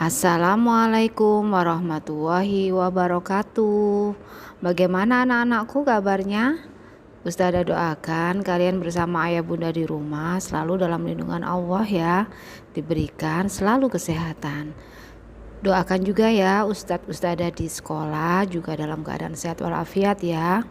Assalamualaikum warahmatullahi wabarakatuh. Bagaimana anak-anakku kabarnya? Ustazah doakan kalian bersama ayah bunda di rumah selalu dalam lindungan Allah ya, diberikan selalu kesehatan. Doakan juga ya ustadz-ustadzah di sekolah juga dalam keadaan sehat walafiat ya.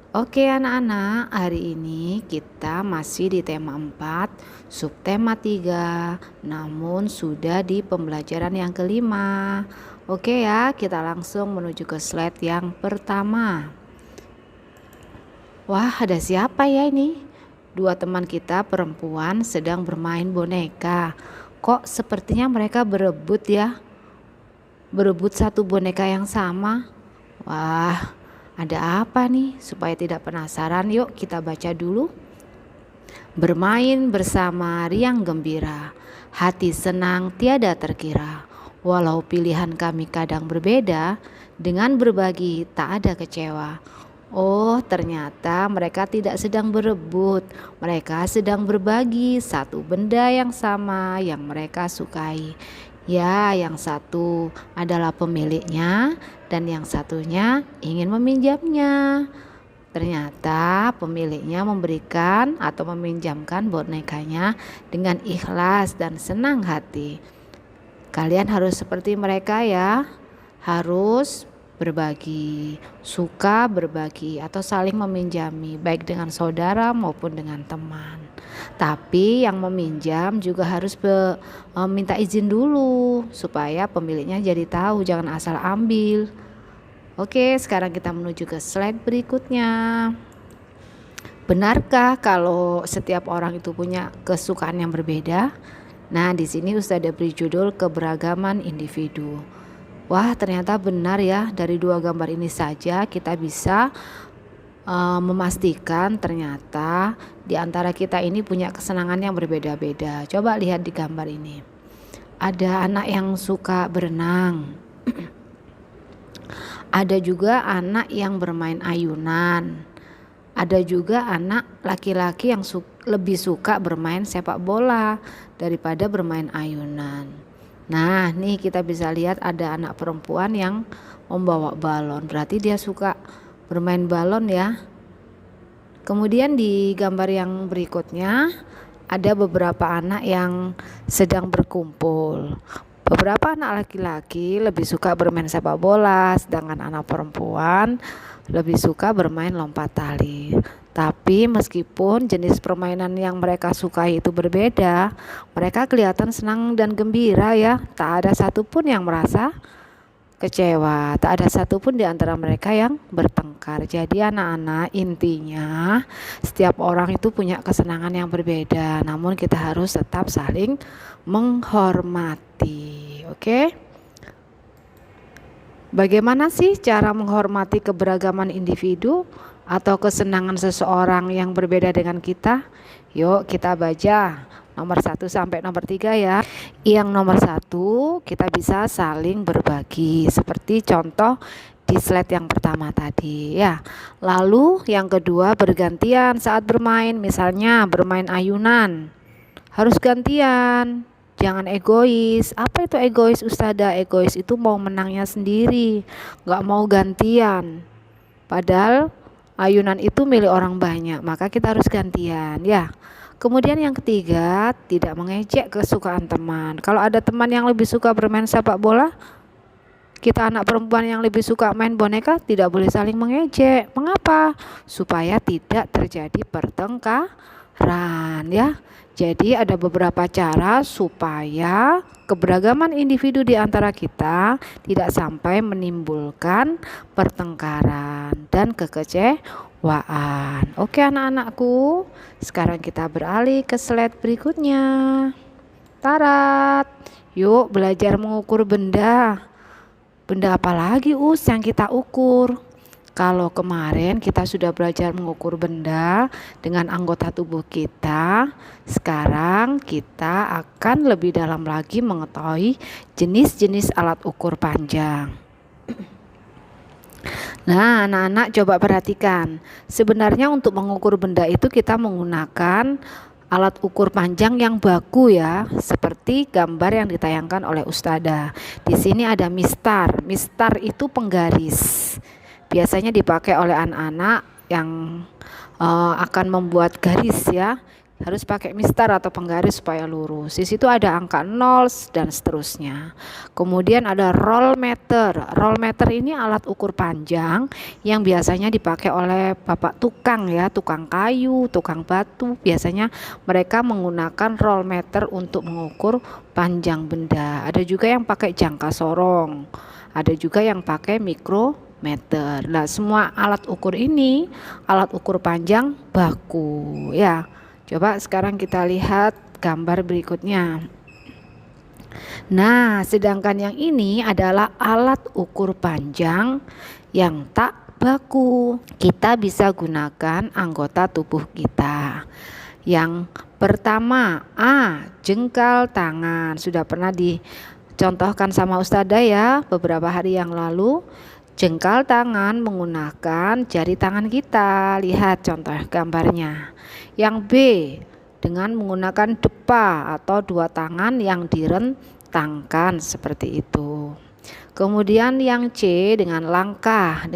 Oke anak-anak, hari ini kita masih di tema 4, subtema 3, namun sudah di pembelajaran yang kelima. Oke ya, kita langsung menuju ke slide yang pertama. Wah, ada siapa ya ini? Dua teman kita perempuan sedang bermain boneka. Kok sepertinya mereka berebut ya? Berebut satu boneka yang sama. Wah, ada apa nih? Supaya tidak penasaran, yuk kita baca dulu. Bermain bersama riang gembira, hati senang tiada terkira. Walau pilihan kami kadang berbeda, dengan berbagi tak ada kecewa. Oh, ternyata mereka tidak sedang berebut. Mereka sedang berbagi satu benda yang sama yang mereka sukai. Ya, yang satu adalah pemiliknya dan yang satunya ingin meminjamnya. Ternyata pemiliknya memberikan atau meminjamkan bonekanya dengan ikhlas dan senang hati. Kalian harus seperti mereka ya, harus berbagi, suka berbagi atau saling meminjami baik dengan saudara maupun dengan teman. Tapi yang meminjam juga harus minta izin dulu supaya pemiliknya jadi tahu, jangan asal ambil. Oke, sekarang kita menuju ke slide berikutnya. Benarkah kalau setiap orang itu punya kesukaan yang berbeda? Nah, di sini Ustazah beri judul keberagaman individu. Wah, ternyata benar ya, dari dua gambar ini saja kita bisa memastikan ternyata di antara kita ini punya kesenangan yang berbeda-beda. Coba lihat di gambar ini. Ada anak yang suka berenang. Ada juga anak yang bermain ayunan. Ada juga anak laki-laki yang lebih suka bermain sepak bola daripada bermain ayunan. Nah, nih kita bisa lihat ada anak perempuan yang membawa balon. Berarti dia suka bermain balon ya. Kemudian di gambar yang berikutnya ada beberapa anak yang sedang berkumpul. Beberapa anak laki-laki lebih suka bermain sepak bola, sedangkan anak perempuan lebih suka bermain lompat tali. Tapi meskipun jenis permainan yang mereka sukai itu berbeda, mereka kelihatan senang dan gembira ya. Tak ada satupun yang merasa kecewa, tak ada satupun di antara mereka yang bertengkar. Jadi anak-anak, intinya setiap orang itu punya kesenangan yang berbeda, namun kita harus tetap saling menghormati. Oke? Bagaimana sih cara menghormati keberagaman individu atau kesenangan seseorang yang berbeda dengan kita? Yuk kita baca nomor 1 sampai nomor 3 ya. Yang nomor 1 kita bisa saling berbagi seperti contoh di slide yang pertama tadi ya. Lalu yang kedua bergantian saat bermain, misalnya bermain ayunan. Harus gantian. Jangan egois. Apa itu egois Ustazah? Egois itu mau menangnya sendiri, gak mau gantian. Padahal ayunan itu milik orang banyak, maka kita harus gantian ya. Kemudian yang ketiga, tidak mengejek kesukaan teman. Kalau ada teman yang lebih suka bermain sepak bola, kita anak perempuan yang lebih suka main boneka, tidak boleh saling mengejek. Mengapa? Supaya tidak terjadi pertengkaran ya. Jadi ada beberapa cara supaya keberagaman individu di antara kita tidak sampai menimbulkan pertengkaran dan kekecewaan. Oke anak-anakku, sekarang kita beralih ke slide berikutnya. Tarat, yuk belajar mengukur benda. Benda apa lagi yang kita ukur? Kalau kemarin kita sudah belajar mengukur benda dengan anggota tubuh kita, sekarang kita akan lebih dalam lagi mengetahui jenis-jenis alat ukur panjang. Nah, anak-anak coba perhatikan. Sebenarnya untuk mengukur benda itu kita menggunakan alat ukur panjang yang baku ya, seperti gambar yang ditayangkan oleh Ustadzah. Di sini ada mistar. Mistar itu penggaris. Biasanya dipakai oleh anak-anak yang akan membuat garis ya. Harus pakai mistar atau penggaris supaya lurus. Di situ ada angka 0 dan seterusnya. Kemudian ada roll meter. Roll meter ini alat ukur panjang yang biasanya dipakai oleh bapak tukang ya, tukang kayu, tukang batu. Biasanya mereka menggunakan roll meter untuk mengukur panjang benda. Ada juga yang pakai jangka sorong. Ada juga yang pakai mikrometer. Nah, semua alat ukur ini alat ukur panjang baku ya. Coba sekarang kita lihat gambar berikutnya. Nah, sedangkan yang ini adalah alat ukur panjang yang tak baku. Kita bisa gunakan anggota tubuh kita. Yang pertama, A, jengkal tangan. Sudah pernah dicontohkan sama Ustadzah ya beberapa hari yang lalu. Jengkal tangan menggunakan jari tangan kita. Lihat contoh gambarnya. Yang B, dengan menggunakan depa atau dua tangan yang direntangkan seperti itu. Kemudian yang C dengan langkah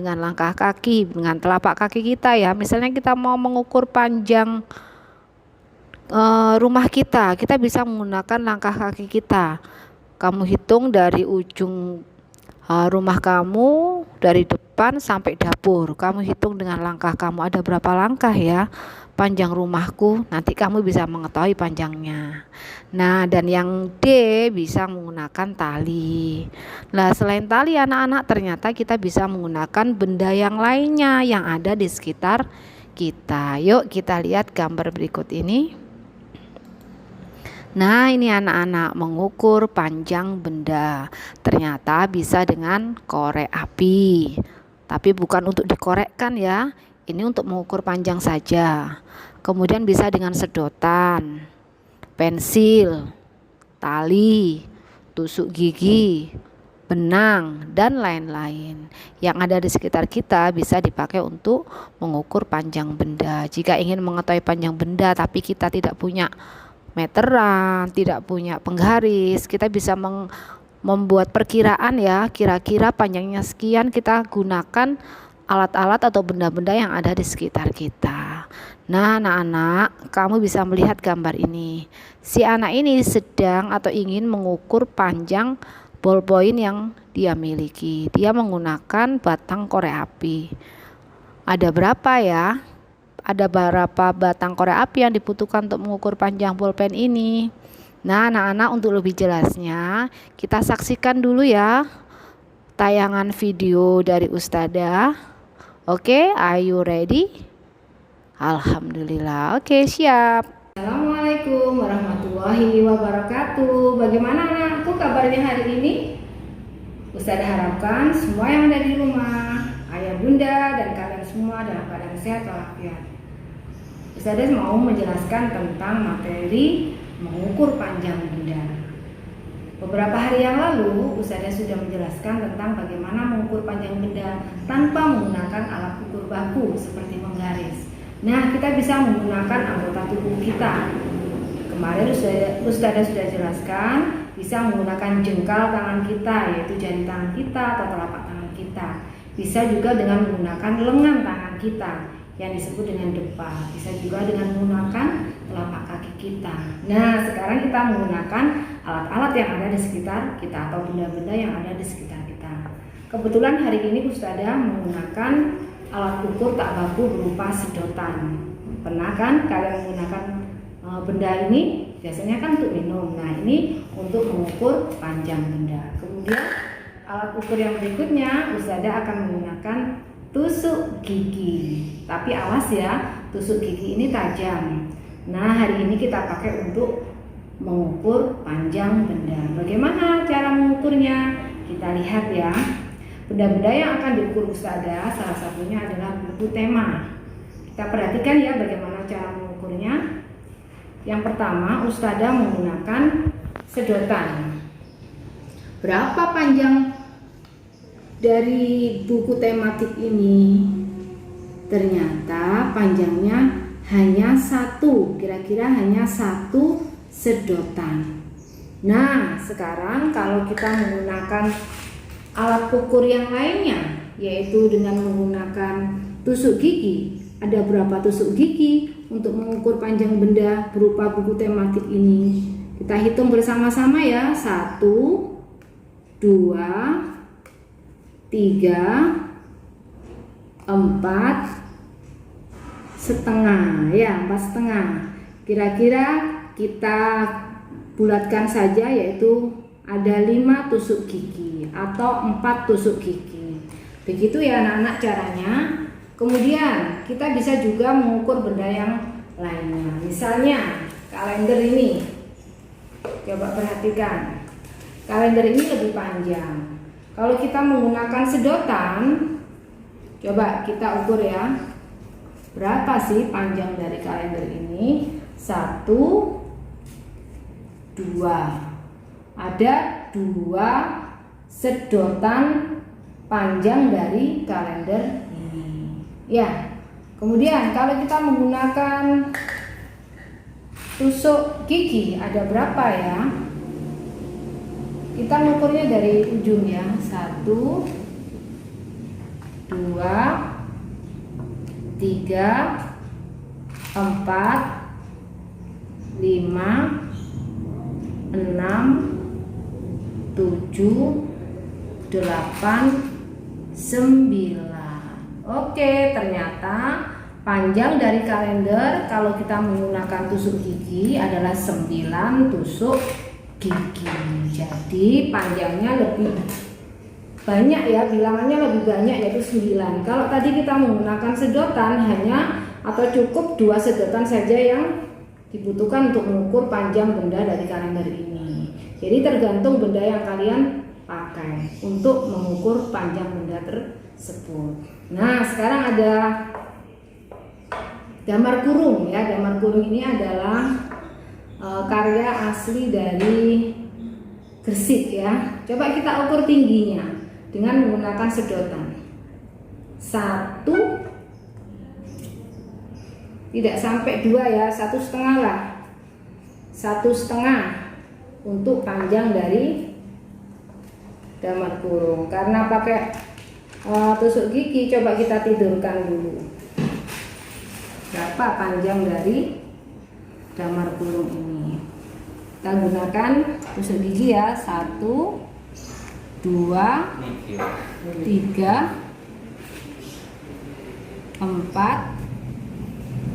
kaki, dengan telapak kaki kita ya. Misalnya kita mau mengukur panjang rumah kita bisa menggunakan langkah kaki kita. Kamu hitung dari ujung rumah kamu, dari depan sampai dapur. Kamu hitung dengan langkah kamu ada berapa langkah ya panjang rumahku, nanti kamu bisa mengetahui panjangnya. Nah, dan yang D bisa menggunakan tali. Nah, selain tali anak-anak, ternyata kita bisa menggunakan benda yang lainnya yang ada di sekitar kita. Yuk kita lihat gambar berikut ini. Nah, ini anak-anak mengukur panjang benda. Ternyata bisa dengan korek api. Tapi bukan untuk dikorekkan ya. Ini untuk mengukur panjang saja. Kemudian bisa dengan sedotan, pensil, tali, tusuk gigi, benang, dan lain-lain. Yang ada di sekitar kita bisa dipakai untuk mengukur panjang benda. Jika ingin mengetahui panjang benda tapi kita tidak punya meteran, tidak punya penggaris, kita bisa membuat perkiraan ya, kira-kira panjangnya sekian. Kita gunakan alat-alat atau benda-benda yang ada di sekitar kita. Nah, anak-anak, kamu bisa melihat gambar ini. Si anak ini sedang atau ingin mengukur panjang ballpoint yang dia miliki. Dia menggunakan batang korek api. Ada berapa ya? Ada berapa batang korek api yang dibutuhkan untuk mengukur panjang bolpen ini? Nah, anak-anak, untuk lebih jelasnya, kita saksikan dulu ya tayangan video dari Ustadzah. Oke, are you ready? Alhamdulillah. Oke, siap. Assalamualaikum warahmatullahi wabarakatuh. Bagaimana anakku kabarnya hari ini? Ustadzah harapkan semua yang ada di rumah, ayah bunda dan kalian semua dalam keadaan sehat walafiat. Ustadzah mau menjelaskan tentang materi mengukur panjang benda. Beberapa hari yang lalu, Ustadzah sudah menjelaskan tentang bagaimana mengukur panjang benda tanpa menggunakan alat ukur baku seperti menggaris. Nah, kita bisa menggunakan anggota tubuh kita. Kemarin Ustadzah sudah jelaskan bisa menggunakan jengkal tangan kita, yaitu jari tangan kita atau telapak tangan kita. Bisa juga dengan menggunakan lengan tangan kita yang disebut dengan depa. Bisa juga dengan menggunakan telapak kaki kita. Nah, sekarang kita menggunakan alat-alat yang ada di sekitar kita atau benda-benda yang ada di sekitar kita. Kebetulan hari ini Ustadzah menggunakan alat ukur tak baku berupa sedotan. Pernah kan kalian menggunakan benda ini? Biasanya kan untuk minum. Nah, ini untuk mengukur panjang benda. Kemudian alat ukur yang berikutnya Ustadzah akan menggunakan tusuk gigi. Tapi awas ya, tusuk gigi ini tajam. Nah, hari ini kita pakai untuk mengukur panjang benda. Bagaimana cara mengukurnya? Kita lihat ya. Benda-benda yang akan diukur Ustadzah salah satunya adalah buku tema. Kita perhatikan ya bagaimana cara mengukurnya. Yang pertama, Ustadzah menggunakan sedotan. Berapa panjang dari buku tematik ini? Ternyata panjangnya hanya satu, kira-kira hanya satu sedotan. Nah, sekarang kalau kita menggunakan alat ukur yang lainnya, yaitu dengan menggunakan tusuk gigi. Ada berapa tusuk gigi untuk mengukur panjang benda berupa buku tematik ini? Kita hitung bersama-sama ya. 1, 2, 3, 4 setengah ya, 4 setengah. Kira-kira kita bulatkan saja, yaitu ada 5 tusuk gigi atau 4 tusuk gigi. Begitu ya anak-anak caranya. Kemudian kita bisa juga mengukur benda yang lainnya. Misalnya kalender ini. Coba perhatikan. Kalender ini lebih panjang. Kalau kita menggunakan sedotan, coba kita ukur ya. Berapa sih panjang dari kalender ini? 1, 2. Ada 2 sedotan panjang dari kalender ini. Ya. Kemudian kalau kita menggunakan tusuk gigi, ada berapa ya? Kita mengukurnya dari ujung ya. 1, 2, 3, 4, 5, 6, 7, 8, 9. Oke, ternyata panjang dari kalender kalau kita menggunakan tusuk gigi adalah 9 tusuk gigi. Jadi panjangnya lebih banyak ya, bilangannya lebih banyak, yaitu 9. Kalau tadi kita menggunakan sedotan hanya atau cukup 2 sedotan saja yang dibutuhkan untuk mengukur panjang benda dari kalender ini. Jadi tergantung benda yang kalian pakai untuk mengukur panjang benda tersebut. Nah, sekarang ada damar kurung ya. Damar kurung ini adalah karya asli dari Gresik ya. Coba kita ukur tingginya dengan menggunakan sedotan. 1, tidak sampai 2 ya, 1,5 lah. 1,5 untuk panjang dari damar kurung. Karena pakai tusuk gigi, coba kita tidurkan dulu. Berapa panjang dari damar kurung ini? Kita gunakan tusuk gigi ya. 1, 2, 3, 4,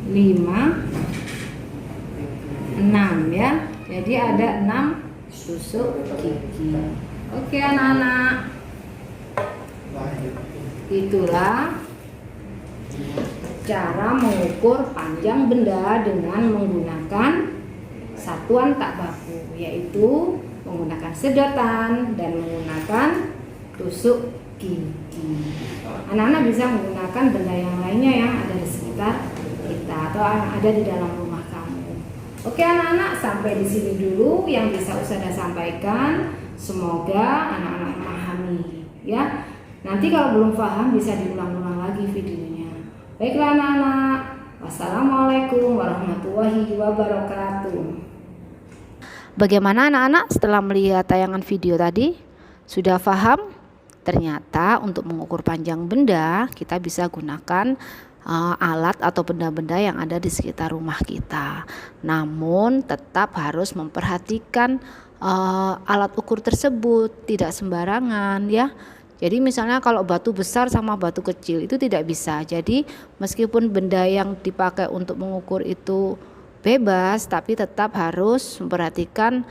5, 6 ya. Jadi ada 6 tusuk gigi. Oke anak-anak, itulah cara mengukur panjang benda dengan menggunakan satuan tak baku, yaitu menggunakan sedotan dan menggunakan tusuk gigi. Anak-anak bisa menggunakan benda yang lainnya yang ada di sekitar kita atau yang ada di dalam rumah kamu. Oke anak-anak, sampai di sini dulu yang bisa Ustazah sampaikan. Semoga anak-anak memahami ya. Nanti kalau belum paham bisa diulang-ulang lagi videonya. Baiklah anak-anak, wassalamualaikum warahmatullahi wabarakatuh. Bagaimana anak-anak setelah melihat tayangan video tadi? Sudah paham? Ternyata untuk mengukur panjang benda kita bisa gunakan alat atau benda-benda yang ada di sekitar rumah kita. Namun tetap harus memperhatikan alat ukur tersebut, tidak sembarangan ya. Jadi misalnya kalau batu besar sama batu kecil itu tidak bisa. Jadi meskipun benda yang dipakai untuk mengukur itu bebas, tapi tetap harus memperhatikan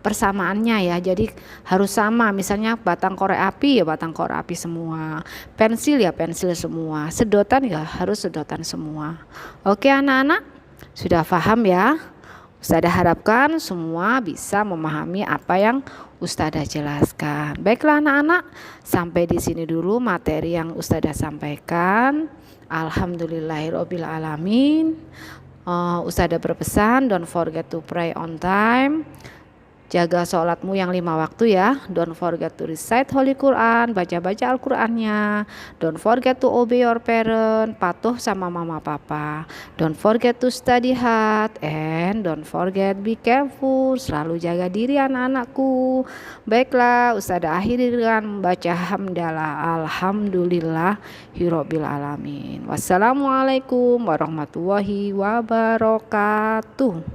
persamaannya ya. Jadi harus sama, misalnya batang korek api ya batang korek api semua, pensil ya pensil semua, sedotan ya harus sedotan semua. Oke anak-anak, sudah paham ya? Ustazah harapkan semua bisa memahami apa yang Ustazah jelaskan. Baiklah anak-anak, sampai di sini dulu materi yang Ustazah sampaikan. Alhamdulillahirabbil alamin. Ustazah berpesan, don't forget to pray on time. Jaga sholatmu yang 5 waktu ya. Don't forget to recite Holy Quran, baca-baca Al-Qurannya. Don't forget to obey your parent, patuh sama mama papa. Don't forget to study hard, and don't forget be careful. Selalu jaga diri anak-anakku. Baiklah, Ustazah akhiri dengan membaca hamdalah. Alhamdulillahirabbil alamin. Wassalamualaikum warahmatullahi wabarakatuh.